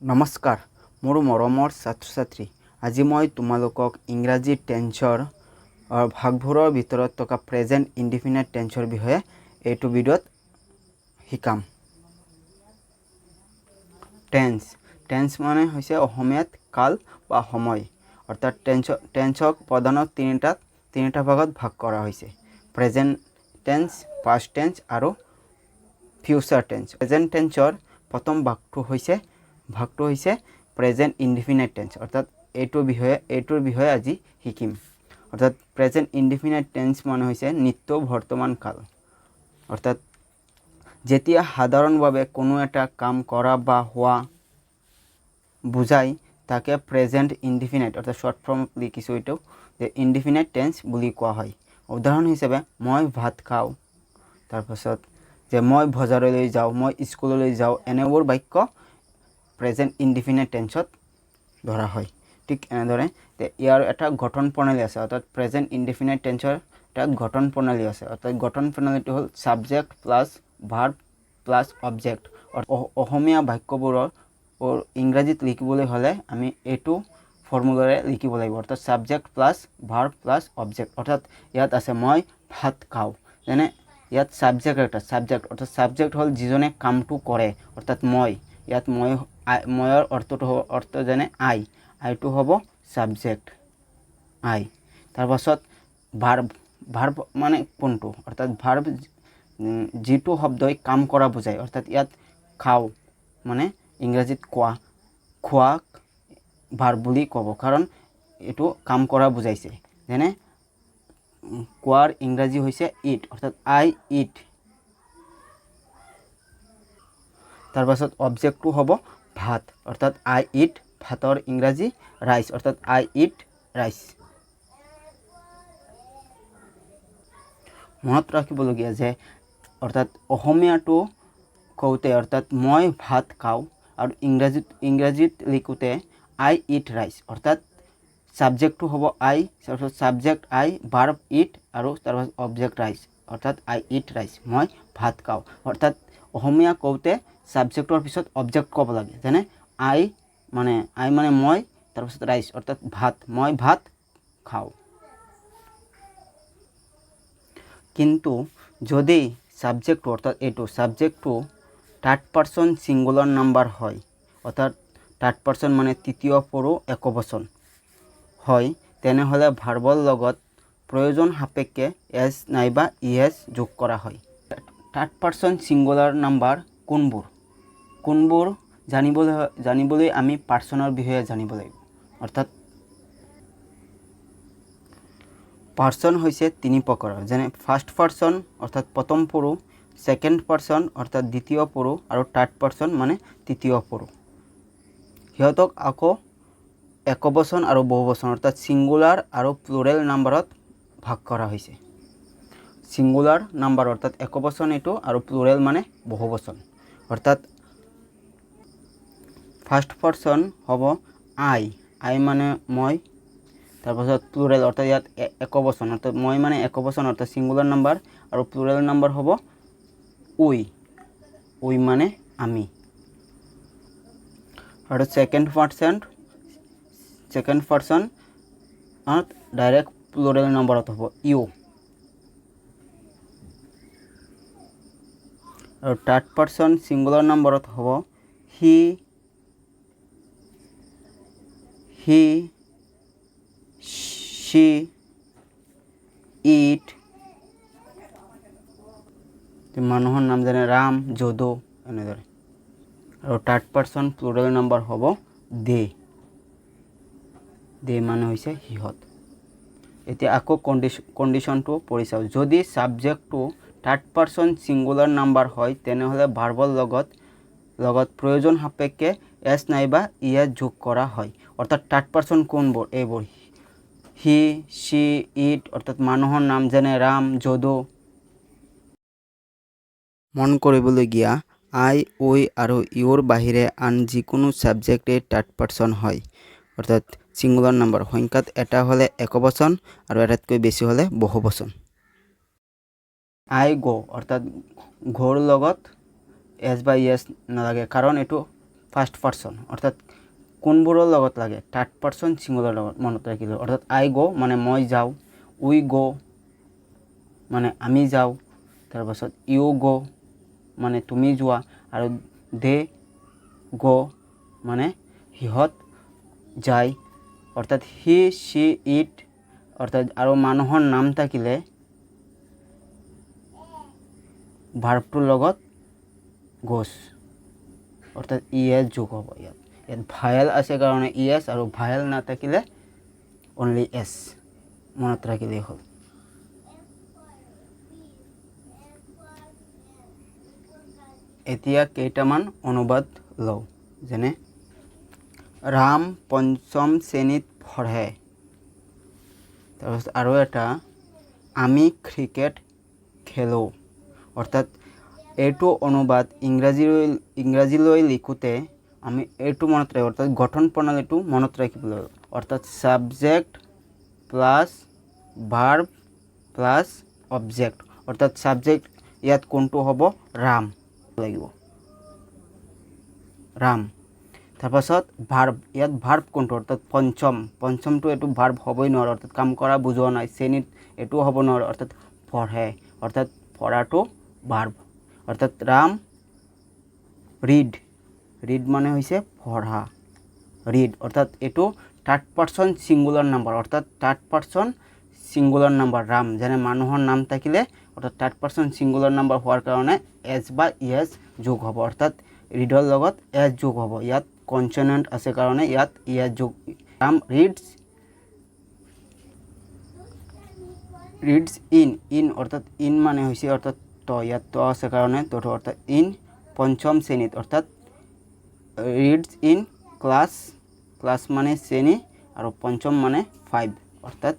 নমস্কাৰ মোৰ মৰমৰ ছাত্ৰ ছাত্ৰী আজি মই তোমালোকক ইংৰাজী টেন্সৰ ভাগবোৰৰ ভিতৰত থকা প্ৰেজেন্ট ইনডিফিনিট টেন্সৰ বিষয়ে এইটো ভিডিঅ'ত শিকাম। টেন্স মানে হৈছে অসমীয়াত কাল বা সময়, অৰ্থাৎ টেন্সক প্ৰধানত তিনিটা ভাগত ভাগ কৰা হৈছে: প্ৰেজেন্ট টেন্স, পাষ্ট টেন্স আৰু ফিউচাৰ টেন্স। প্ৰেজেন্ট টেন্সৰ প্ৰথম ভাগটো হৈছে প্ৰেজেন্ট ইনডিফিনিট টেন্স, অৰ্থাৎ এইটোৰ বিষয়ে আজি শিকিম। অৰ্থাৎ প্ৰেজেন্ট ইনডিফিনিট টেন্স মানে হৈছে নিত্য বৰ্তমান কাল, অৰ্থাৎ যেতিয়া সাধাৰণভাৱে কোনো এটা কাম কৰা বা হোৱা বুজায় তাকে প্ৰেজেন্ট ইনডিফিনিট, অৰ্থাৎ শ্বৰ্ট ফৰ্ম লিখিছোঁ এইটো যে ইনডিফিনিট টেন্স বুলি কোৱা হয়। উদাহৰণ হিচাপে মই ভাত খাওঁ, তাৰপাছত যে মই বজাৰলৈ যাওঁ, মই স্কুললৈ যাওঁ, এনেবোৰ বাক্য প্ৰেজেন্ট ইনডিফিনিট টেন্সত ধৰা হয়। ঠিক এনেদৰে ইয়াৰ এটা গঠন প্ৰণালী আছে, অৰ্থাৎ প্ৰেজেন্ট ইনডিফিনিট টেন্সৰ এটা গঠন প্ৰণালী আছে। অৰ্থাৎ গঠন প্ৰণালীটো হ'ল subject plus verb plus object. Asomiya বাক্যবোৰৰ ইংৰাজীত লিখিবলৈ হ'লে আমি এইটো ফৰ্মুলাৰে লিখিব লাগিব, অৰ্থাৎ subject plus verb plus object. অৰ্থাৎ ইয়াত আছে মই ভাত খাওঁ, যেনে ইয়াত ছাবজেক্ট অৰ্থাৎ ছাবজেক্ট হ'ল যিজনে কামটো কৰে, অৰ্থাৎ মই। ইয়াত ময়ৰ অৰ্থ যেনে আইটো হ'ব ছাবজেক্ট আই। তাৰপাছত ভাৰ্ব মানে কোনটো, অৰ্থাৎ ভাৰ্ব যিটো শব্দই কাম কৰা বুজায়, অৰ্থাৎ ইয়াত খাওঁ মানে ইংৰাজীত খোৱাক ভাৰ্ব বুলি ক'ব, কাৰণ এইটো কাম কৰা বুজাইছে। যেনে খোৱাৰ ইংৰাজী হৈছে ইট, অৰ্থাৎ আই ইট। তাৰপাছত অবজেক্টটো হ'ব ভাত, অৰ্থাৎ আই ইট ভাতৰ ইংৰাজী ৰাইচ, অৰ্থাৎ আই ইট ৰাইচ। মনত ৰাখিবলগীয়া যে অৰ্থাৎ অসমীয়াটো কওঁতে অৰ্থাৎ মই ভাত খাওঁ আৰু ইংৰাজীত লিখোঁতে আই ইট ৰাইচ, অৰ্থাৎ ছাবজেক্টটো হ'ব আই, তাৰপিছত ছাবজেক্ট আই, ভাৰ্ব ইট আৰু তাৰপাছত অবজেক্ট ৰাইচ, অৰ্থাৎ আই ইট ৰাইচ, মই ভাত খাওঁ। অৰ্থাৎ অসমীয়া কওঁতে ছাবজেক্টৰ পিছত অবজেক্ট ক'ব লাগে, যেনে আই মানে মই, তাৰপিছত ৰাইচ অৰ্থাৎ ভাত, মই ভাত খাওঁ। কিন্তু যদি ছাবজেক্টটো অৰ্থাৎ এইটো ছাবজেক্টটো থাৰ্ড পাৰ্চন ছিংগুলাৰ নাম্বাৰ হয়, অৰ্থাৎ থাৰ্ড পাৰ্চন মানে তৃতীয় পুৰুষ একবচন হয়, তেনেহ'লে ভাৰ্বৰ লগত প্ৰয়োজন সাপেক্ষে এছ নাইবা ইএছ যোগ কৰা হয়। থাৰ্ড পাৰ্চন ছিংগুলাৰ নাম্বাৰ কোনবোৰ জানিবলৈ আমি পাৰ্চনৰ বিষয়ে জানিব লাগিব। অৰ্থাৎ পাৰ্চন হৈছে তিনি প্ৰকাৰৰ, যেনে ফাৰ্ষ্ট পাৰ্চন অৰ্থাৎ প্ৰথম পুৰুষ, ছেকেণ্ড পাৰ্চন অৰ্থাৎ দ্বিতীয় পুৰুষ আৰু থাৰ্ড পাৰ্চন মানে তৃতীয় পুৰুষ। সিহঁতক আকৌ একবচন আৰু বহুবচন অৰ্থাৎ ছিংগুলাৰ আৰু প্লুৰেল নাম্বাৰত ভাগ কৰা হৈছে। ছিংগুলাৰ নাম্বাৰ অৰ্থাৎ একবচন এইটো আৰু প্লুৰেল মানে বহুবচন। অৰ্থাৎ ফাৰ্ষ্ট পাৰ্চন হ'ব আই মানে মই, তাৰপাছত প্লুৰেল অৰ্থাৎ ইয়াত একবচন অৰ্থাৎ মই মানে একবচন অৰ্থাৎ ছিংগুলাৰ নাম্বাৰ, আৰু প্লুৰেল নাম্বাৰ হ'ব উই মানে আমি। আৰু ছেকেণ্ড পাৰ্চন ডাইৰেক্ট প্লুৰেল নাম্বাৰত হ'ব ইউ। আৰু থাৰ্ড পাৰ্চন ছিংগুলাৰ নাম্বাৰত হ'ব হি, she, it, মানুহৰ নাম যেনে ৰাম, যদু এনেদৰে। আৰু থাৰ্ড পাৰ্চন প্লুৰেল নাম্বাৰ হ'ব দে মানে হৈছে সিহঁত। এতিয়া আকৌ কণ্ডিশ্যনটো পঢ়ি চাওঁ। যদি ছাবজেক্টটো থাৰ্ড পাৰ্চন ছিংগুলাৰ নাম্বাৰ হয় তেনেহ'লে ভাৰ্বৰ লগত প্ৰয়োজন সাপেক্ষে এছ নাইবা ইএছ যোগ কৰা হয়। অৰ্থাৎ থাৰ্ড পাৰ্চন কোনবোৰ, এইবোৰ হি, she, it অৰ্থাৎ মানুহৰ নাম যেনে ৰাম, যদু। মন কৰিবলগীয়া আই, উই আৰু ইউৰ বাহিৰে আন যিকোনো ছাবজেক্টেই থাৰ্ড পাৰ্চন হয়, অৰ্থাৎ ছিংগুলাৰ নাম্বাৰ। সংখ্যাত এটা হ'লে একবচন আৰু এটাতকৈ বেছি হ'লে বহুবচন। আই গো অৰ্থাৎ ঘৰ লগত এছ বা ইএছ নালাগে, কাৰণ এইটো ফাৰ্ষ্ট পাৰ্চন অৰ্থাৎ কোনবোৰৰ লগত লাগে থাৰ্ড পাৰ্চন ছিংগুলাৰ লগত মনত ৰাখিলোঁ অৰ্থাৎ আই গ' মানে মই যাওঁ উই গ' মানে আমি যাওঁ তাৰপাছত ইউ গ' মানে তুমি যোৱা আৰু দে গ' মানে সিহঁত যায় অৰ্থাৎ হি চি ইট অৰ্থাৎ আৰু মানুহৰ নাম থাকিলে ভাৰ্বটোৰ লগত গোছ অৰ্থাৎ ইএছ যোগ হ'ব ইয়াত ভায়েল আছে কাৰণে ইএছ আৰু ভায়েল নাথাকিলে অনলি এছ মনত ৰাখিলেই হ'ল এতিয়া কেইটামান অনুবাদ লওঁ যেনে ৰাম পঞ্চম শ্ৰেণীত পঢ়ে তাৰপিছত আৰু এটা আমি ক্ৰিকেট খেলোঁ অৰ্থাৎ এইটো অনুবাদ ইংৰাজীলৈ লিখোঁতে আমি এইটো মনত ৰাখিব অৰ্থাৎ গঠন প্ৰণালীটো মনত ৰাখিব লাগিব অৰ্থাৎ subject plus verb plus object অৰ্থাৎ ছাবজেক্ট ইয়াত কোনটো হ'ব ৰাম লাগিব ৰাম তাৰপাছত ভাৰ্ব ইয়াত ভাৰ্ব কোনটো অৰ্থাৎ পঞ্চমটো এইটো ভাৰ্ব হ'বই নোৱাৰে অৰ্থাৎ কাম কৰা বুজোৱা নাই শ্ৰেণীত এইটোও হ'ব নোৱাৰে অৰ্থাৎ পঢ়ে অৰ্থাৎ পঢ়াটো ভাৰ্ব অৰ্থাৎ ৰাম ৰিড মানে হৈছে পঢ়া ৰিড অৰ্থাৎ এইটো থাৰ্ড পাৰ্চন ছিংগুলাৰ নাম্বাৰ অৰ্থাৎ third person singular number Ram যেনে মানুহৰ নাম থাকিলে অৰ্থাৎ থাৰ্ড পাৰ্চন ছিংগুলাৰ নাম্বাৰ হোৱাৰ কাৰণে এছ বা ইএছ যোগ হ'ব অৰ্থাৎ ৰিডৰ লগত এছ যোগ হ'ব ইয়াত কনচনেণ্ট আছে কাৰণে ইয়াত ইএছ যোগ ৰাম ৰিডছ ইন অৰ্থাৎ ইন মানে হৈছে অৰ্থাৎ ত ইয়াত ত আছে কাৰণে তটো অৰ্থাৎ ইন পঞ্চম শ্ৰেণীত অৰ্থাৎ ৰিডছ ইন ক্লাছ মানে শ্ৰেণী আৰু পঞ্চম মানে 5 অৰ্থাৎ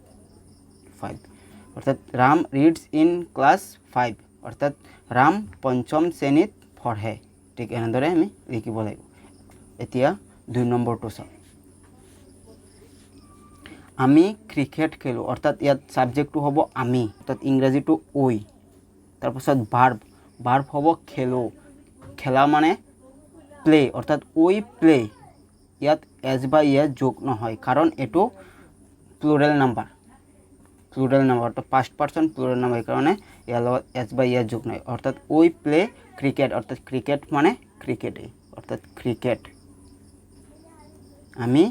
ৰাম ৰিডছ ইন ক্লাছ 5 অৰ্থাৎ ৰাম পঞ্চম শ্ৰেণীত পঢ়ে ঠিক এনেদৰে আমি লিখিব লাগিব এতিয়া 2 নম্বৰটো চাওঁ আমি ক্ৰিকেট খেলোঁ অৰ্থাৎ ইয়াত ছাবজেক্টটো হ'ব আমি অৰ্থাৎ ইংৰাজীটো উই তাৰপাছত ভাৰ্ব হ'ব খেলোঁ খেলা মানে প্লে অৰ্থাৎ উই প্লে ইয়াত এছ বা ইএছ যোগ নহয় কাৰণ এইটো প্লুৰেল নাম্বাৰ অৰ্থাৎ ফাৰ্ষ্ট পাৰ্চন প্লুৰেল নাম্বাৰ সেইকাৰণে ইয়াৰ লগত এছ বা ইএছ যোগ নহয় অৰ্থাৎ উই প্লে ক্ৰিকেট অৰ্থাৎ ক্ৰিকেট মানে ক্ৰিকেটেই অৰ্থাৎ ক্ৰিকেট আমি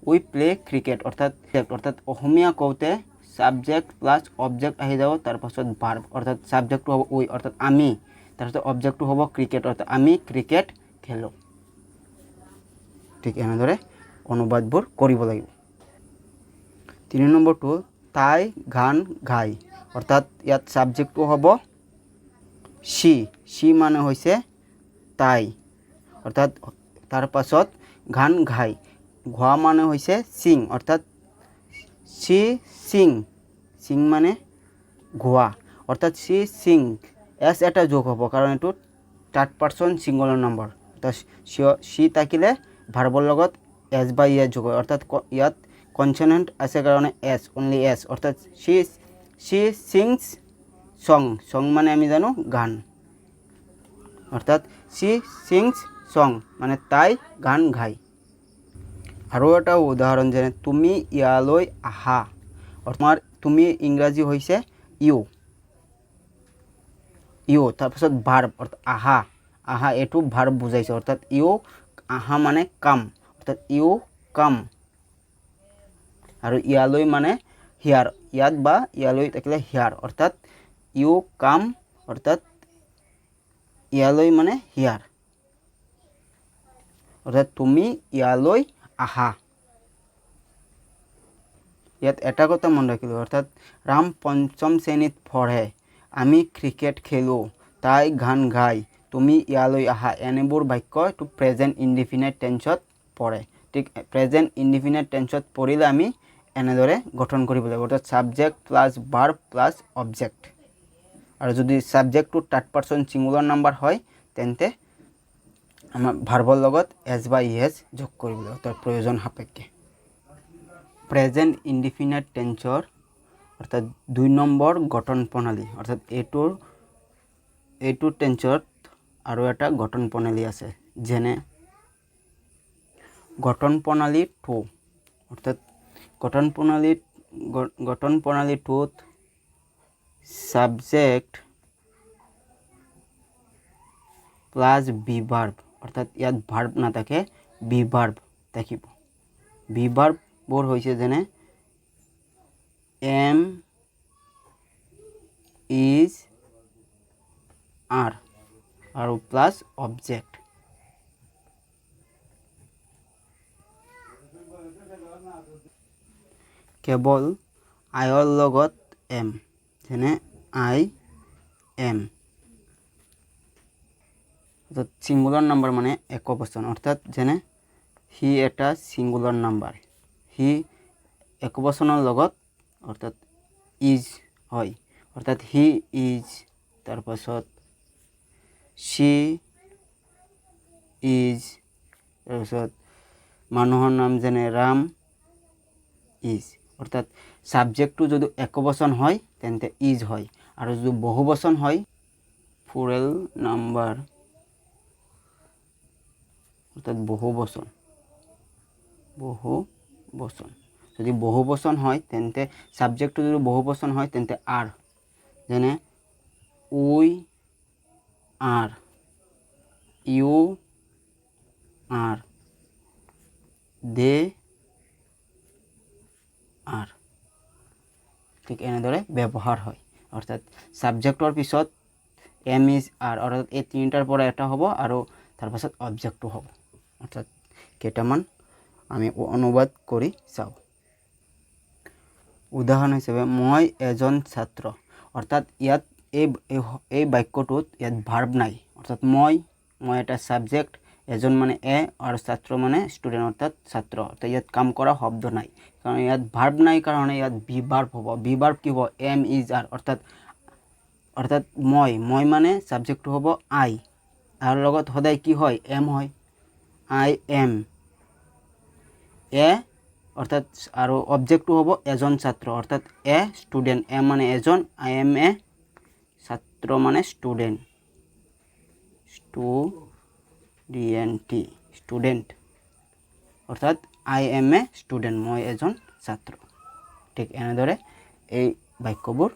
উই প্লে ক্ৰিকেট অৰ্থাৎ অসমীয়া কওঁতে ছাবজেক্ট প্লাছ অবজেক্ট আহি যাব তাৰপাছত ভাৰ্ব অৰ্থাৎ ছাবজেক্টটো হ'ব উই অৰ্থাৎ আমি তাৰপিছত অবজেক্টটো হ'ব ক্ৰিকেট অৰ্থাৎ আমি ক্ৰিকেট খেলোঁ ঠিক এনেদৰে অনুবাদবোৰ কৰিব লাগিব 3 নম্বৰটো তাই গান গায় অৰ্থাৎ ইয়াত ছাবজেক্টটো হ'ব সি মানে হৈছে তাই অৰ্থাৎ তাৰপাছত গান গায় গোৱা মানে হৈছে সিং অৰ্থাৎ সি সিং মানে গোৱা অৰ্থাৎ সি সিং এছ এটা যোগ হ'ব কাৰণ এইটো থাৰ্ড পাৰ্চন ছিংগুলাৰ নাম্বাৰ অৰ্থাৎ সি থাকিলে ভাৰ্বৰ লগত এছ বা ইএছ যোগ হয় অৰ্থাৎ ইয়াত কনচনেণ্ট আছে কাৰণে এছ অনলি এছ অৰ্থাৎ সি সিংছ সং মানে আমি জানো গান অৰ্থাৎ সি সিংছ সং মানে তাই গান গায় আৰু এটা উদাহৰণ যেনে তুমি ইয়ালৈ আহা অৰ্থাৎ তুমি ইংৰাজী হৈছে ইউ তাৰপিছত ভাৰ্ব অৰ্থাৎ আহা এইটো ভাৰ্ব বুজাইছে অৰ্থাৎ ইউ আহা মানে কাম অৰ্থাৎ ইউ কাম আৰু ইয়ালৈ মানে হিয়াৰ ইয়াত বা ইয়ালৈ থাকিলে হিয়াৰ অৰ্থাৎ ইউ কাম অৰ্থাৎ ইয়ালৈ মানে হিয়াৰ অৰ্থাৎ তুমি ইয়ালৈ আহা ইয়াত এটা কথা মন ৰাখিলোঁ অৰ্থাৎ ৰাম পঞ্চম শ্ৰেণীত পঢ়ে আমি ক্ৰিকেট খেলোঁ তাই গান গায় তুমি ইয়ালৈ আহা এনেবোৰ বাক্য এইটো প্ৰেজেণ্ট ইনডিফিনাইট টেন্সত পৰে ঠিক প্ৰেজেণ্ট ইনডিফিনাইট টেন্সত পঢ়িলে আমি এনেদৰে গঠন কৰিব লাগিব অৰ্থাৎ subject plus verb plus object আৰু যদি ছাবজেক্টটো থাৰ্ড পাৰ্চন ছিংগুলাৰ নাম্বাৰ হয় তেন্তে আমাৰ ভাৰ্বৰ লগত এছ বা ইএছ যোগ কৰিব লাগিব তাৰ প্ৰয়োজন সাপেক্ষে প্ৰেজেণ্ট ইনডিফিনাইট টেন্সৰ অৰ্থাৎ 2 নম্বৰ গঠন প্ৰণালী অৰ্থাৎ এইটো টেন্সত আৰু এটা গঠন প্ৰণালী আছে যেনে গঠন প্ৰণালী টু অৰ্থাৎ গঠন প্ৰণালীটোত সাবজেক্ট প্লাস বি ভাৰ্ব অৰ্থাৎ ইয়াত ভাৰ্ব নাথাকে বি ভাৰ্ব থাকিব। বি ভাৰ্ববোৰ হৈছে যেনে এম ইজ আৰ আৰু প্লাস অবজেক্ট। কেৱল আইৰ লগত এম যেনে আই এম। সিঙ্গুলাৰ নাম্বাৰ মানে একবচন অৰ্থাৎ যেনে হি এটা সিঙ্গুলাৰ নাম্বাৰ, হি একবচনৰ লগত অৰ্থাৎ ইজ হয় অৰ্থাৎ হি ইজ, তাৰপাছত সি ইজ, তাৰপাছত মানুহৰ নাম যেনে ৰাম ইজ। অৰ্থাৎ সাবজেক্টটো যদি একবচন হয় তেন্তে ইজ হয় আৰু যদি বহুবচন হয় প্লুৰেল নাম্বার অর্থাৎ বহুবচন যদি বহুবচন হয় তেন্তে সাবজেক্টটো যদি বহুবচন হয় তেন্তে আর যেনে উই আর, ইউ আর, দে আর, ঠিক এনেদৰে ব্যৱহাৰ হয়। অৰ্থাৎ সাবজেক্টৰ পিছত এম ইজ আৰ অৰ্থাৎ এই তিনিটাৰ পৰা এটা হ'ব আৰু তাৰপাছত অবজেক্টটো হ'ব। অৰ্থাৎ কেইটামান আমি অনুবাদ কৰি চাওঁ। উদাহৰণ হিচাপে মই এজন ছাত্ৰ অৰ্থাৎ ইয়াত এই বাক্যটোত ইয়াত ভাৰ্ব নাই অৰ্থাৎ মই এটা সাবজেক্ট, এজন মানে এ আৰু ছাত্ৰ মানে ষ্টুডেণ্ট অৰ্থাৎ ছাত্ৰ, অৰ্থাৎ ইয়াত কাম কৰা শব্দ নাই কাৰণ ইয়াত ভাৰ্ব নাই কাৰণে ইয়াত বি ভার্ব হ'ব। বি ভার্ব কি হ'ব এম ইজ আর অর্থাৎ মই মানে সাবজেক্টটো হ'ব আই আৰু লগত সদায় কি হয় এম হয় আই এম এ অৰ্থাৎ আৰু অবজেক্টটো হ'ব এজন ছাত্ৰ অৰ্থাৎ এ ষ্টুডেণ্ট, এ মানে এজন, আই এম এ ছাত্ৰ মানে ষ্টুডেণ্ট, ষ্টুডেণ্ট অৰ্থাৎ আই এম এ ষ্টুডেণ্ট, মই এজন ছাত্ৰ। ঠিক এনেদৰে এই বাক্যবোৰ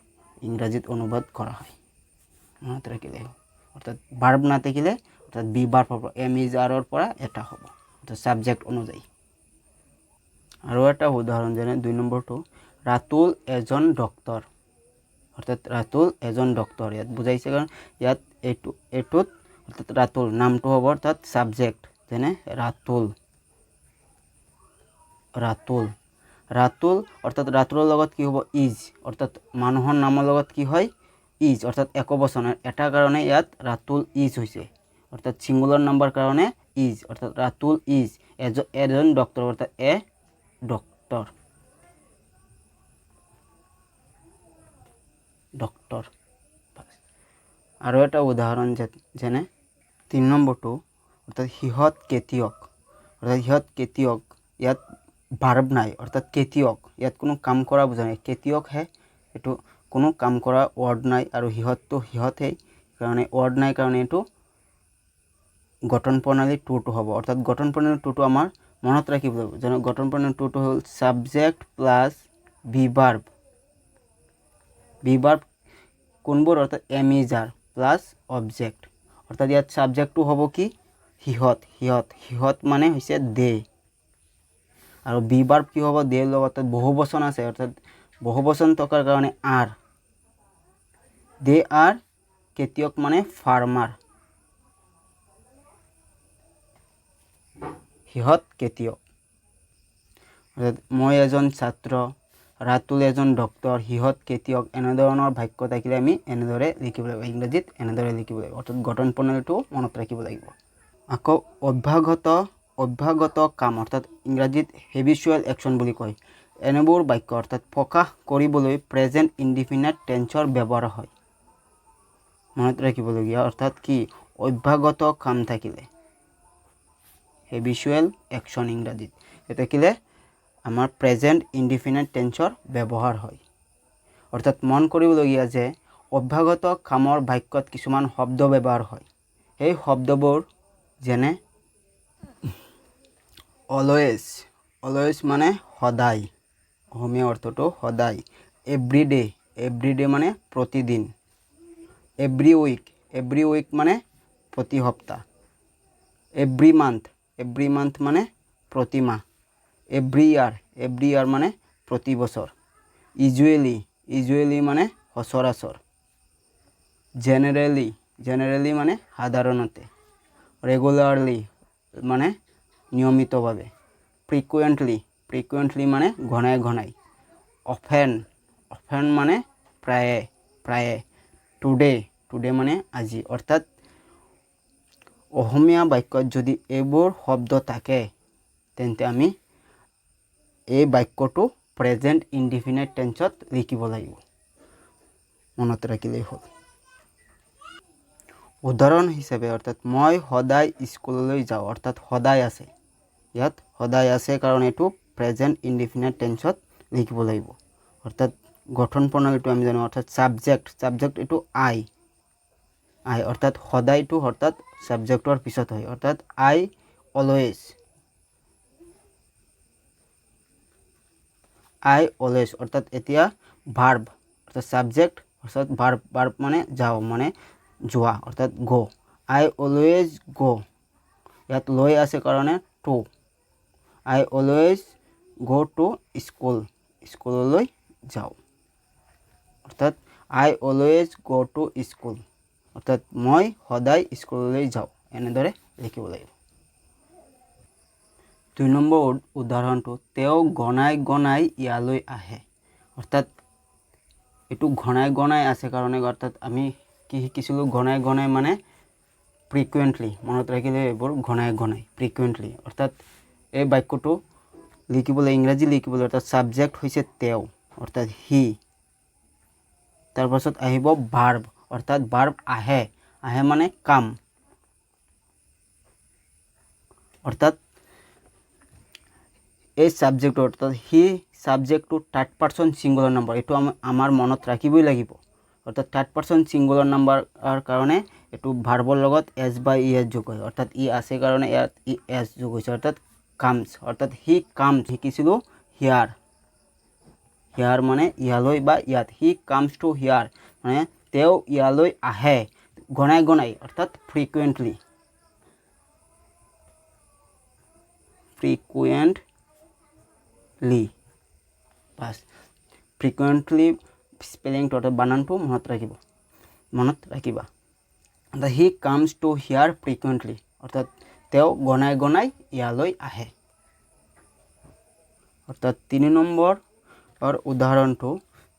ইংৰাজীত অনুবাদ কৰা হয়। মনত ৰাখিলে অৰ্থাৎ ভাৰ্ব না থাকিলে অৰ্থাৎ বি ভাৰ্ব হ'ব, এম ইজ আৰৰ পৰা এটা হ'ব অৰ্থাৎ সাবজেক্ট অনুযায়ী। আৰু এটা উদাহৰণ যেনে 2 নম্বৰটো ৰাতুল এজন ডক্তৰ অৰ্থাৎ ৰাতুল এজন ডক্তৰ ইয়াত বুজাইছে কাৰণ ইয়াত এইটোত অৰ্থাৎ ৰাতুল নামটো হ'ব অৰ্থাৎ সাবজেক্ট যেনে ৰাতুল অৰ্থাৎ ৰাতুলৰ লগত কি হ'ব ইজ অৰ্থাৎ মানুহৰ নামৰ লগত কি হয় ইজ অৰ্থাৎ একবচনৰ এটা কাৰণে ইয়াত ৰাতুল ইজ হৈছে অৰ্থাৎ সিঙ্গুলাৰ নাম্বাৰ কাৰণে ইজ অৰ্থাৎ ৰাতুল ইজ এজন ডক্তৰ অৰ্থাৎ এ ডক্টৰ আৰু এটা উদাহৰণ যেনে 3 নম্বৰটো অৰ্থাৎ সিহঁত খেতিয়ক ইয়াত ভাৰ্ব নাই অৰ্থাৎ খেতিয়ক ইয়াত কোনো কাম কৰা বুজা নাই, খেতিয়ক হে এইটো কোনো কাম কৰা ওয়াৰ্ড নাই আৰু সিহঁতটো সিহঁতহে কাৰণে ওয়াৰ্ড নাই কাৰণে এইটো গঠন প্ৰণালী টুটো হ'ব। অৰ্থাৎ গঠন প্ৰণালী টুটো আমাৰ মনত ৰাখিব লাগিব যেনে গঠন প্ৰণালী টুটো হ'ল সাবজেক্ট প্লাস বি ভাৰ্ব কোনবোৰ অৰ্থাৎ am is are plus object অৰ্থাৎ ইয়াত সাবজেক্টটো হ'ব কি সিহঁত মানে হৈছে দে আৰু বি ভাৰ্ব কি হ'ব দেৰ লগত বহুবচন আছে অৰ্থাৎ বহুবচন থকাৰ কাৰণে আৰ, দে আৰ খেতিয়ক মানে ফাৰ্মাৰ, সিহঁত খেতিয়ক। অৰ্থাৎ মই এজন ছাত্ৰ, ৰাতুল এজন ডক্তৰ, সিহঁত খেতিয়ক এনেধৰণৰ বাক্য থাকিলে আমি এনেদৰে লিখিব লাগিব, ইংৰাজীত এনেদৰে লিখিব লাগিব অৰ্থাৎ গঠন প্ৰণালীটো মনত ৰাখিব লাগিব। আকৌ অভ্যাগত কাম অৰ্থাৎ ইংৰাজীত হেবিচুৱেল একশ্যন বুলি কয় এনেবোৰ বাক্য অৰ্থাৎ প্ৰকাশ কৰিবলৈ প্ৰেজেণ্ট ইনডিফিনিট টেন্সৰ ব্যৱহাৰ হয়। মনত ৰাখিবলগীয়া অৰ্থাৎ কি অভ্যাগত কাম থাকিলে হেবিচুৱেল একশ্যন ইংৰাজীত থাকিলে আমাৰ প্ৰেজেণ্ট ইনডিফিনিট টেন্সৰ ব্যৱহাৰ হয়। অৰ্থাৎ মন কৰিবলগীয়া যে অভ্যাগত কামৰ বাক্যত কিছুমান শব্দ ব্যৱহাৰ হয়। সেই শব্দবোৰ যেনে অলৱেজ অলৱেজ মানে সদায় অসমীয়া অৰ্থটো সদায় এভৰিডে মানে প্ৰতিদিন এভৰি উইক মানে প্ৰতি সপ্তাহ এভৰি মান্থ মানে প্ৰতি মাহ এভৰি ইয়াৰ মানে প্ৰতি বছৰ ইউজুৱেলি মানে সচৰাচৰ জেনেৰেলি মানে সাধাৰণতে ৰেগুলাৰলি মানে নিয়মিতভাৱে ফ্ৰিকুৱেণ্টলি মানে ঘনাই অফেন মানে প্ৰায়ে টুডে মানে আজি অৰ্থাৎ অসমীয়া বাক্যত যদি এইবোৰ শব্দ থাকে তেন্তে আমি এই বাক্যটো প্ৰেজেণ্ট ইনডিফিনাইট টেন্সত লিখিব লাগিব মনত ৰাখিলেই হ'ল উদাহৰণ হিচাপে অৰ্থাৎ মই সদায় স্কুললৈ যাওঁ অৰ্থাৎ সদায় আছে ইয়াত সদায় আছে কাৰণ এইটো প্ৰেজেণ্ট ইনডিফিনাইট টেন্সত লিখিব লাগিব অৰ্থাৎ গঠন প্ৰণালীটো আমি জানো অৰ্থাৎ ছাবজেক্ট এইটো আই অৰ্থাৎ সদায়টো অৰ্থাৎ ছাবজেক্টৰ পিছত হয় অৰ্থাৎ আই অলৱেজ অৰ্থাৎ এতিয়া ভাৰ্ব অৰ্থাৎ ছাবজেক্ট অৰ্থাৎ ভাৰ্ব মানে যাওঁ মানে যোৱা অৰ্থাৎ গো আই অলৱেজ গো ইয়াত লৈ আছে কাৰণে to I always go to স্কুললৈ যাওঁ অৰ্থাৎ I always go to school অৰ্থাৎ মই সদায় স্কুললৈ যাওঁ এনেদৰে লিখিব লাগিব 2 নম্বৰ উদাহৰণটো তেওঁ গনাই ইয়ালৈ আহে অৰ্থাৎ এইটো ঘনাই আছে কাৰণে অৰ্থাৎ আমি কি শিকিছিলোঁ ঘনাই মানে ফ্ৰিকুৱেণ্টলি মনত ৰাখিলে এইবোৰ ঘনাই ফ্ৰিকুৱেণ্টলি অৰ্থাৎ এই বাক্যটো লিখিবলৈ ইংৰাজী লিখিবলৈ অৰ্থাৎ ছাবজেক্ট হৈছে তেওঁ অৰ্থাৎ হি তাৰপাছত আহিব ভাৰ্ব অৰ্থাৎ ভাৰ্ব আহে মানে কাম অৰ্থাৎ এই ছাবজেক্ট অৰ্থাৎ হি ছাবজেক্টটো থাৰ্ড পাৰ্চন ছিংগুলাৰ নাম্বাৰ এইটো আমাৰ মনত ৰাখিবই লাগিব অৰ্থাৎ থাৰ্ড পাৰ্চন ছিংগুলাৰ নাম্বাৰ কাৰণে এইটো ভাৰ্বৰ লগত এছ বা ই এছ যোগ হয় অৰ্থাৎ ই আছে কাৰণে ইয়াত ই এছ যোগ হৈছে অৰ্থাৎ কামছ অৰ্থাৎ হি কামছ শিকিছিলোঁ হিয়াৰ মানে ইয়ালৈ বা ইয়াত হি কামছ টু হিয়াৰ মানে তেওঁ ইয়ালৈ আহে ঘনাই অৰ্থাৎ ফ্ৰিকুৱেণ্টলি স্পেলিংটো অৰ্থাৎ বানানটো মনত ৰাখিবা হি কামছ টু হিয়াৰ ফ্ৰিকুৱেণ্টলি অৰ্থাৎ তেওঁ ঘনাই ইয়ালৈ আহে অৰ্থাৎ 3 নম্বৰ উদাহৰণটো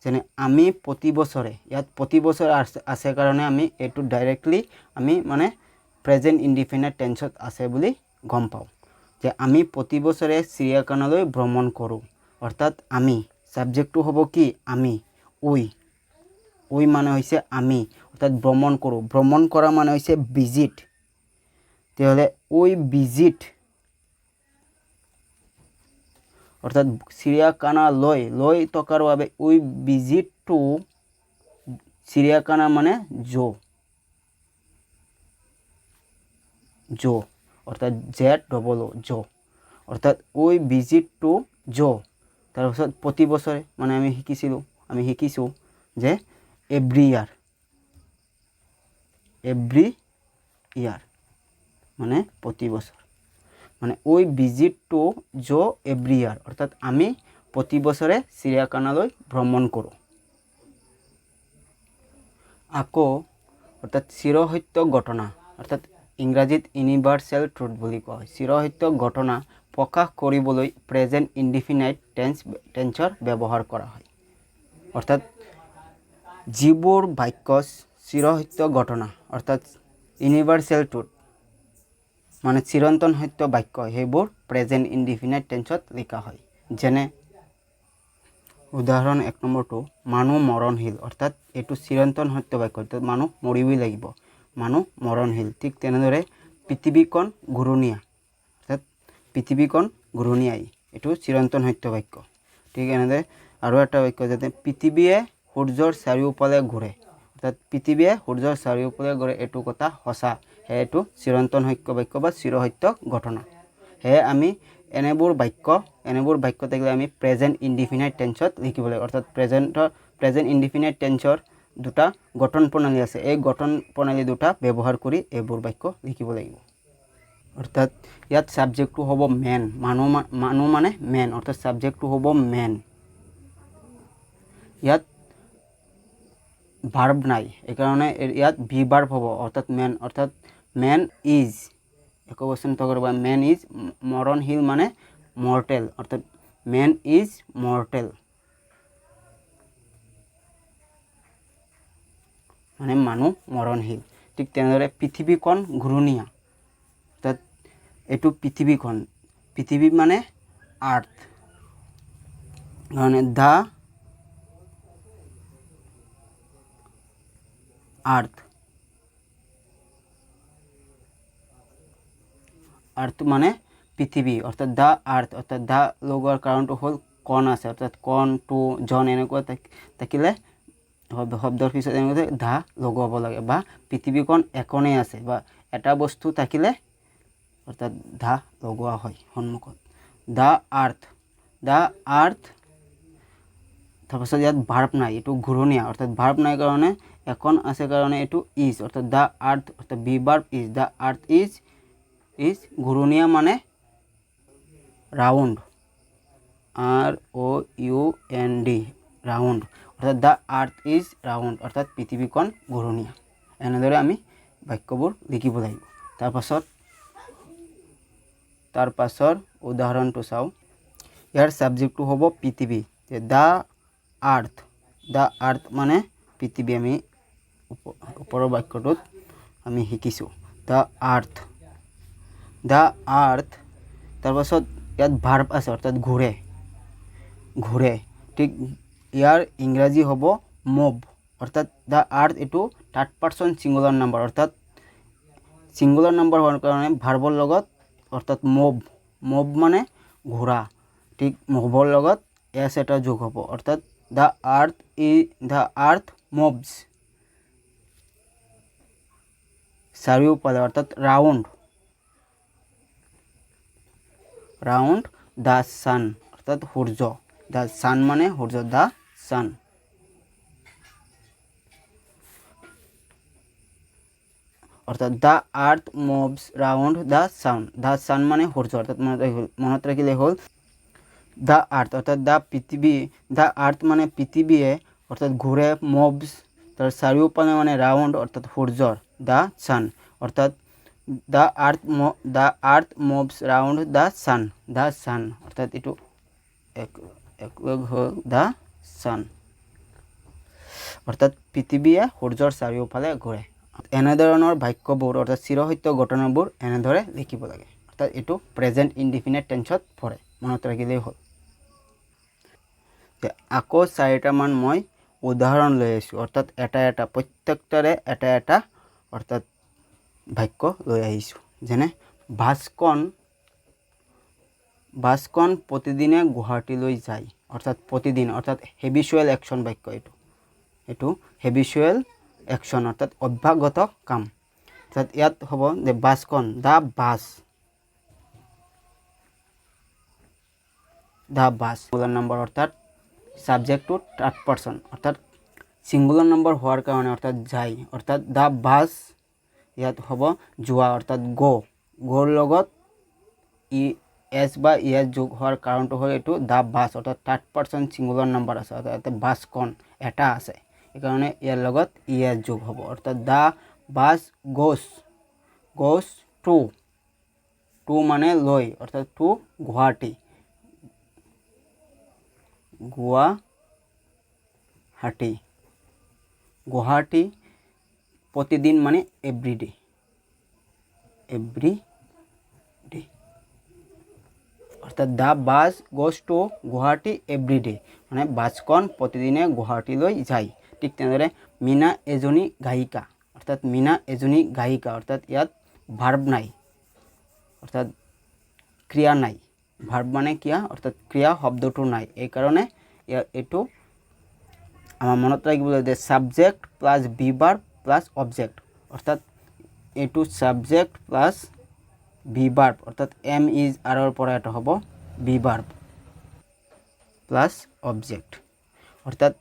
যেনে আমি প্ৰতি বছৰে ইয়াত প্ৰতি বছৰ আছে কাৰণে আমি এইটো ডাইৰেক্টলি আমি মানে প্ৰেজেণ্ট ইনডিফিনাইট টেন্সত আছে বুলি গম পাওঁ যে আমি প্ৰতি বছৰে চিৰিয়াখানালৈ ভ্ৰমণ কৰোঁ অৰ্থাৎ আমি ছাবজেক্টটো হ'ব কি আমি উই মানে হৈছে আমি অৰ্থাৎ ভ্ৰমণ কৰা মানে হৈছে ভিজিট তেতিয়াহ'লে উই ভিজিট অৰ্থাৎ চিৰিয়াখানালৈ থকাৰ বাবে উই ভিজিট টু চিৰিয়াখানা মানে জো অৰ্থাৎ জো অৰ্থাৎ উই ভিজিট টু জো তাৰপিছত প্ৰতি বছৰে মানে আমি শিকিছোঁ যে এভৰি ইয়াৰ মানে প্ৰতি বছৰ মানে উই ভিজিট টু জো এভৰি ইয়াৰ অৰ্থাৎ আমি প্ৰতি বছৰে চিৰিয়াখানালৈ ভ্ৰমণ কৰোঁ আকৌ অৰ্থাৎ চিৰসত্য ঘটনা অৰ্থাৎ ইংৰাজীত ইউনিভাৰ্চেল ট্ৰুথ বুলি কোৱা হয় চিৰসত্য ঘটনা প্ৰকাশ কৰিবলৈ প্ৰেজেণ্ট ইনডিফিনাইট টেন্সৰ ব্যৱহাৰ কৰা হয় অৰ্থাৎ যিবোৰ বাক্য চিৰসত্য ঘটনা অৰ্থাৎ ইউনিভাৰ্চেল ট্ৰুথ মানে চিৰন্তন সত্য বাক্য সেইবোৰ প্ৰেজেণ্ট ইনডিফিনাইট টেন্সত লিখা হয় যেনে উদাহৰণ 1 নম্বৰটো মানুহ মৰণশীল অৰ্থাৎ এইটো চিৰন্তন সত্য বাক্য অৰ্থাৎ মানুহ মৰিবই লাগিব মানুহ মৰণশীল ঠিক তেনেদৰে পৃথিৱীখন ঘূৰণীয়া অৰ্থাৎ পৃথিৱীখন ঘূৰণীয়াই এইটো চিৰন্তন সত্য বাক্য ঠিক এনেদৰে আৰু এটা বাক্য যাতে পৃথিৱীয়ে সূৰ্যৰ চাৰিওফালে ঘূৰে অৰ্থাৎ পৃথিৱীয়ে সূৰ্যৰ চাৰিওফালে ঘূৰে এইটো কথা সঁচা সেয়ে এইটো চিৰন্তন সত্য বাক্য বা চিৰসত্য ঘটনা সেয়ে আমি এনেবোৰ বাক্য থাকিলে আমি প্ৰেজেন্ট ইনডিফিনাইট টেন্সত লিখিব লাগে। অৰ্থাৎ প্ৰেজেন্ট ইনডিফিনাইট টেন্সৰ দুটা গঠন প্ৰণালী আছে, এই গঠন প্ৰণালী দুটা ব্যৱহাৰ কৰি এইবোৰ বাক্য লিখিব লাগিব। অৰ্থাৎ ইয়াত ছাবজেক্টটো হ'ব মেন, মানুহ মানে মেন, অৰ্থাৎ ছাবজেক্টটো হ'ব মেন। ইয়াত ভাৰ্ব নাই, এইকাৰণে ইয়াত ভি ভাৰ্ব হ'ব, অৰ্থাৎ মেন ইজ একবচন থকাৰ বাবে মেন ইজ মৰণশীল মানে মৰ্টেল, অৰ্থাৎ মেন ইজ মৰ্টেল মানে মানুহ মৰণশীল। ঠিক তেনেদৰে পৃথিৱীখন ঘূৰণীয়া, অৰ্থাৎ এইটো পৃথিৱী মানে আৰ্থ, মানে দ্য আৰ্থ মানে পৃথিৱী, অৰ্থাৎ দ্য আৰ্থ, অৰ্থাৎ দ্য লগোৱাৰ কাৰণটো হ'ল কণ আছে, অৰ্থাৎ কণ টু জন এনেকুৱা থাকিলে শব্দৰ পিছত এনেকৈ দা লগোৱাব লাগে, বা পৃথিৱীখন একনেই আছে বা এটা বস্তু থাকিলে অৰ্থাৎ দা লগোৱা হয় সন্মুখত। দ্য আৰ্থ তাৰপাছত ইয়াত ভাৰ্ব নাই, এইটো ঘূৰণীয়া, অৰ্থাৎ ভাৰ্ব নাই কাৰণে এখন আছে কাৰণে এইটো ইজ, অৰ্থাৎ দ্য আৰ্থ, অৰ্থাৎ be verb is, the earth is ঘূৰণীয়া মানে ৰাউণ্ড, ROUND ৰাউণ্ড, অৰ্থাৎ দ্য আৰ্থ ইজ ৰাউণ্ড, অৰ্থাৎ পৃথিৱীখন ঘূৰণীয়া। এনেদৰে আমি বাক্যবোৰ লিখিব লাগিব। তাৰ পাছৰ উদাহৰণটো চাওঁ। ইয়াৰ ছাবজেক্টটো হ'ব পৃথিৱী, দ্য আৰ্থ মানে পৃথিৱী, আমি ওপৰৰ বাক্যটোত আমি শিকিছোঁ দ্য আৰ্থ। তাৰপাছত ইয়াত ভাৰ্ব আছে, অৰ্থাৎ ঘূৰে, ঠিক ইয়াৰ ইংৰাজী হ'ব মুভ, অৰ্থাৎ দ্য আৰ্থ এইটো থাৰ্ড পাৰ্চন ছিংগুলাৰ নাম্বাৰ, অৰ্থাৎ ছিংগুলাৰ নাম্বাৰ হোৱাৰ কাৰণে ভাৰ্বৰ লগত অৰ্থাৎ মুভ মানে ঘূৰা, ঠিক মুভৰ লগত এছ এটা যোগ হ'ব, অৰ্থাৎ দ্য আৰ্থ মুভছ চাৰিওফালে, অৰ্থাৎ ৰাউণ্ড দ্য ছান, অৰ্থাৎ সূৰ্য, দ্য ছান মানে সূৰ্য, দ্য ছান। অৰ্থাৎ the earth moves round the sun মানে সূৰ্য, অৰ্থাৎ মনত ৰাখিলে হ'ল দ্য আৰ্থ, অৰ্থাৎ দ্য আৰ্থ মানে পৃথিৱীয়ে অৰ্থাৎ ঘূৰে, মুভছ তাৰ চাৰিওফালে মানে ৰাউণ্ড অৰ্থাৎ সূৰ্যৰ, দ্য ছান, অৰ্থাৎ the earth moves round the sun, অৰ্থাৎ এইটো একলগ হ'ল দ্য ছান, অৰ্থাৎ পৃথিৱীয়ে সূৰ্যৰ চাৰিওফালে ঘূৰে। এনেধৰণৰ বাক্যবোৰ অৰ্থাৎ চিৰসত্য ঘটনাবোৰ এনেদৰে লিখিব লাগে, অৰ্থাৎ এইটো প্ৰেজেন্ট ইনডিফিনাইট টেন্সত পৰে, মনত ৰাখিলেই হ'ল। আকৌ 4টামান মই উদাহৰণ লৈ আহিছোঁ, অৰ্থাৎ এটা প্ৰত্যেকটাৰে এটা অৰ্থাৎ বাক্য লৈ আহিছোঁ। যেনে বাছখন প্ৰতিদিনে গুৱাহাটীলৈ যায়, অৰ্থাৎ প্ৰতিদিন, অৰ্থাৎ হেবিচুৱেল একশ্যন বাক্য, এইটো হেবিচুৱেল একশ্যন, অৰ্থাৎ অভ্যাসগত কাম। অৰ্থাৎ ইয়াত হ'ব যে বাছখন, দ্য বাছ ছিংগুলাৰ নম্বৰ, অৰ্থাৎ ছাবজেক্টটো থাৰ্ড পাৰ্চন, অৰ্থাৎ ছিংগুলাৰ নম্বৰ হোৱাৰ কাৰণে অৰ্থাৎ যায়, অৰ্থাৎ দ্য বাছ ইয়াত হ'ব যোৱা, অৰ্থাৎ গ'ৰ লগত এছ বা ইএছ যোগ হোৱাৰ কাৰণটো হ'ল এইটো দ্য বাছ, অৰ্থাৎ থাৰ্ড পাৰ্চন ছিংগুলাৰ নম্বৰ আছে, অৰ্থাৎ বাছখন এটা আছে, সেইকাৰণে ইয়াৰ লগত ইএছ যোগ হ'ব, অৰ্থাৎ দ্য বাছ গোজ টু মানে লৈ, অৰ্থাৎ টু গুৱাহাটী প্ৰতিদিন মানে এভৰিডে, অৰ্থাৎ the bus goes to Guwahati everyday মানে বাছখন প্ৰতিদিনে গুৱাহাটীলৈ যায়। ঠিক তেনেদৰে মীনা এজনী গায়িকা, অৰ্থাৎ ইয়াত ভাৰ্ব নাই, অৰ্থাৎ ক্ৰিয়া নাই, ভাৰ্ব মানে ক্ৰিয়া, অৰ্থাৎ ক্ৰিয়া শব্দটো নাই, এইকাৰণে এইটো আমাৰ মনত ৰাখিব লাগিব যে subject plus be verb plus object, অৰ্থাৎ এইটো ছাবজেক্ট প্লাছ বি ভাৰ্ব অৰ্থাৎ এম ইজ আৰৰ পৰা এটা হ'ব বি ভাৰ্ব প্লাস অবজেক্ট অৰ্থাৎ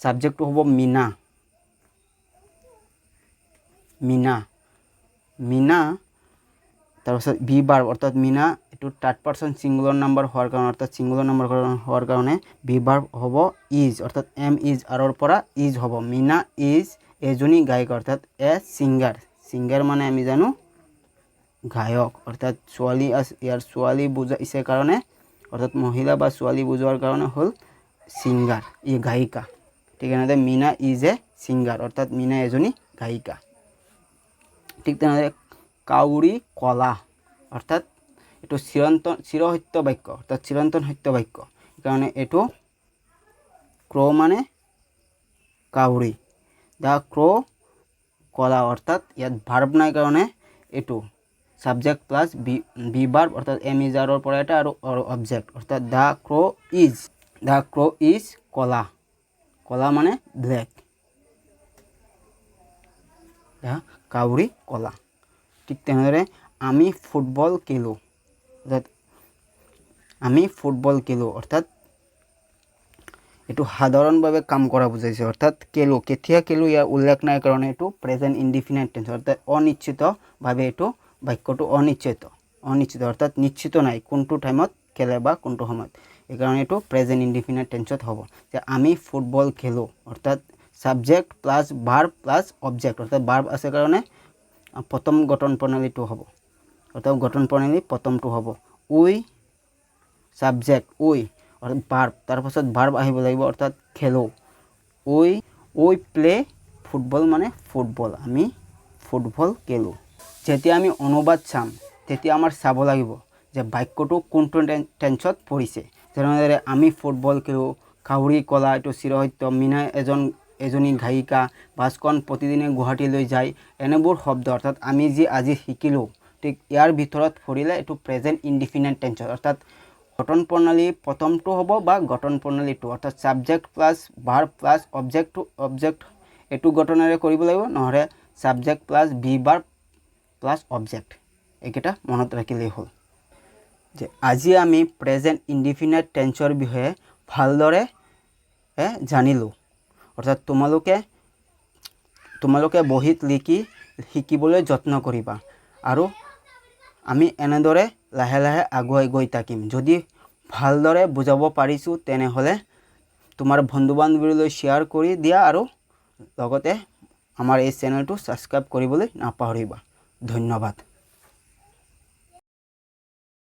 সাবজেক্টটো হ'ব মিনা মিনা মিনা তাৰপিছত বি ভার্ব অর্থাৎ মিনা এটো থার্ড পারসন সিঙ্গুলার নাম্বার হওয়ার কারণে অর্থাৎ সিঙ্গুলার নাম্বার হওয়ার কারণে বি ভার্ব হ'ব ইজ অর্থাৎ এম ইজ আৰৰ পৰা ইজ হ'ব মিনা ইজ এজনী গায়িকা অৰ্থাৎ এ সিঙ্গাৰ সিঙ্গাৰ মানে আমি জানো গায়ক অৰ্থাৎ ছোৱালী ইয়াৰ ছোৱালী বুজাইছে কাৰণে অৰ্থাৎ মহিলা বা ছোৱালী বুজোৱাৰ কাৰণে হ'ল সিঙ্গার ই গায়িকা ঠিক আছে মিনা ইজ এ সিঙ্গার অর্থাৎ মিনা এজনী গায়িকা ঠিক তেনেদৰে কাউৰী কলা অৰ্থাৎ এটো চিৰসত্য বাক্য অৰ্থাৎ চিৰন্তন সত্য বাক্য কাৰণে এটো ক্ৰ মানে কাউৰী দা ক্ৰ কলা অৰ্থাৎ ইয়াত ভাৰ্ব নাই কাৰণে এটো সাবজেক্ট প্লাস বি ভাৰ্ব অৰ্থাৎ এম ইজ আৰৰ পৰা এটা আৰু অবজেক্ট অৰ্থাৎ দা ক্ৰ ইজ কলা কলা মানে ব্ল্যাক দা কাউৰী কলা ঠিক তেনেদৰে আমি ফুটবল খেলোঁ অৰ্থাৎ আমি ফুটবল খেলোঁ অৰ্থাৎ এটো সাধাৰণভাৱে কাম কৰা বুজাইছে অৰ্থাৎ খেলোঁ কেতিয়া খেলোঁ ইয়াৰ উল্লেখ নাই কাৰণে এটো প্ৰেজেন্ট ইনডিফিনাইট টেন্স অৰ্থাৎ অনিশ্চিতভাৱে এটো বাক্যটো অনিশ্চিত অৰ্থাৎ নিশ্চিত নাই কোনটো টাইমত খেলে বা কোনটো সময়ত এই কাৰণে এটো প্ৰেজেন্ট ইনডিফিনাইট টেন্সত হ'ব যে আমি ফুটবল খেলোঁ অৰ্থাৎ subject plus verb plus object অৰ্থাৎ ভাৰ্ব আছে কাৰণে প্ৰথম গঠন প্ৰণালীটো হ'ব অৰ্থাৎ গঠন প্ৰণালী প্ৰথমটো হ'ব উই সাবজেক্ট উই অর্থাৎ ভার্ব তার পাছত ভার্ব আহিব লাগিব অর্থাৎ খেলো উই প্লে ফুটবল মানে ফুটবল আমি ফুটবল খেলো যেতিয়া আমি অনুবাদ চাম তেতিয়া আমাৰ চাব লাগিব যে বাক্যটো কোনটো টেন্সত পৰিছে যেনেদৰে আমি ফুটবল খেলো কাউৰী কলা এটো চিৰসত্য মিনা এজনী গায়িকা বাছখন প্ৰতিদিনে গুৱাহাটীলৈ যায় এনেবোৰ শব্দ অৰ্থাৎ আমি যি আজি শিকিলোঁ ঠিক ইয়াৰ ভিতৰত পৰিলে এটো প্ৰেজেন্ট ইনডিফিনাইট টেন্সত অৰ্থাৎ গঠন প্ৰণালী প্ৰথমটো হ'ব বা গঠন প্ৰণালীটো অৰ্থাৎ subject plus verb plus object এটো গঠনেৰে কৰিব লাগিব নহলে subject plus be verb plus object এইকেইটা মনত ৰাখিলেই হ'ল যে আজি আমি প্ৰেজেন্ট ইনডিফিনাইট টেন্সৰ বিষয়ে ভালদৰে জানিলোঁ অৰ্থাৎ তোমালোকে বহিত লিখি শিকিবলৈ যত্ন কৰিবা আৰু আমি এনেদৰে লাহে লাহে আগুৱাই গৈ থাকিম যদি ভালদৰে বুজাব পাৰিছোঁ তেনেহলে তোমাৰ বন্ধু বান্ধৱীলৈ শ্বেয়াৰ কৰি দিয়া আৰু লগতে আমাৰ এই চেনেলটো সাবস্ক্ৰাইব কৰিবলৈ নাপাহৰিবা ধন্যবাদ।